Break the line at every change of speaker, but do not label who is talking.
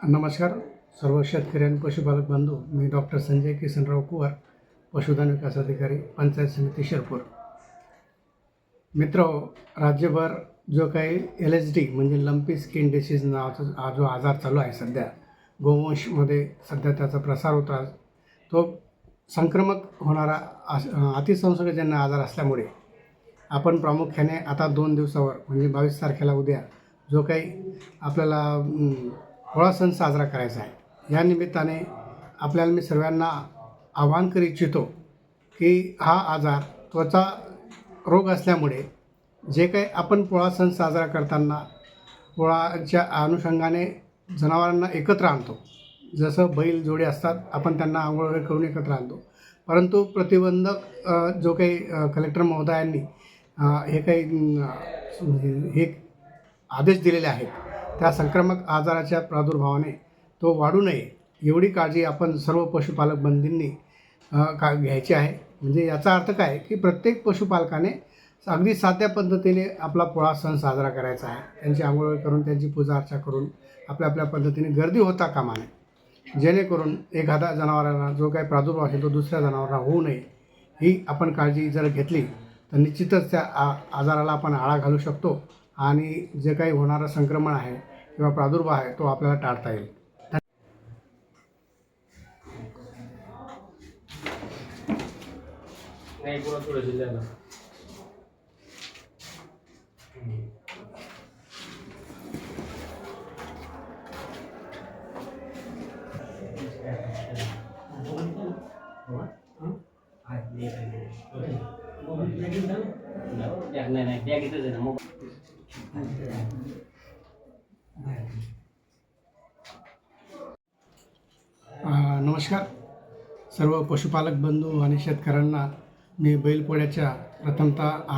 नमस्कार सर्व शेतकरी आणि पशुपालक बंधू. मी डॉक्टर संजय किसनराव कुवर, पशुधन विकास अधिकारी, पंचायत समिती शिरपूर. मित्र, राज्यभर जो काही LSD म्हणजे लंपी स्किन डिसीज नावाचा जो आजार चालू आहे सध्या, गोवंशमध्ये सध्या त्याचा प्रसार होता. तो संक्रमक होणारा अतिसंसर्गजन्य आजार असल्यामुळे आपण प्रामुख्याने आता 2 दिवसावर म्हणजे 22 तारखेला उद्या जो काही आपल्याला पोळा सण साजरा करायचा आहे, या निमित्ताने आपल्याला मी सर्वांना आवाहन करू इच्छितो की हा आजार त्वचा रोग असल्यामुळे जे काही आपण पोळा सण साजरा करताना पोळाच्या अनुषंगाने जनावरांना एकत्र आणतो, जसं बैल जोडे असतात, आपण त्यांना आंघोळ वगैरे करून एकत्र आणतो. परंतु प्रतिबंधक जो काही कलेक्टर महोदयांनी हे आदेश दिलेले आहेत, त्या संक्रमक आजाराच्या प्रादुर्भावाने तो वाढू नये एवढी काळजी आपण सर्व पशुपालक बंधूंनी घ्यायची आहे. म्हणजे याचा अर्थ काय की प्रत्येक पशुपालकाने अगदी साध्या पद्धतीने आपला पोळा सण साजरा करायचा आहे. त्यांची आंघोळ करून त्यांची पूजा अर्चा करून आपल्या पद्धतीने गर्दी होता कामा नये, जेणेकरून एखादा जनावरांना जो काही प्रादुर्भाव असेल तो दुसऱ्या जनावरांना होऊ नये. ही आपण काळजी जर घेतली तर निश्चितच त्या आजाराला आपण आळा घालू शकतो आणि जे काही होणारं संक्रमण आहे किंवा प्रादुर्भाव आहे तो आपल्याला टाळता येईल. नमस्कार सर्व पशुपालक बंधू आणि शेतकऱ्यांना. मी बैलपोळ्याच्या प्रथमतः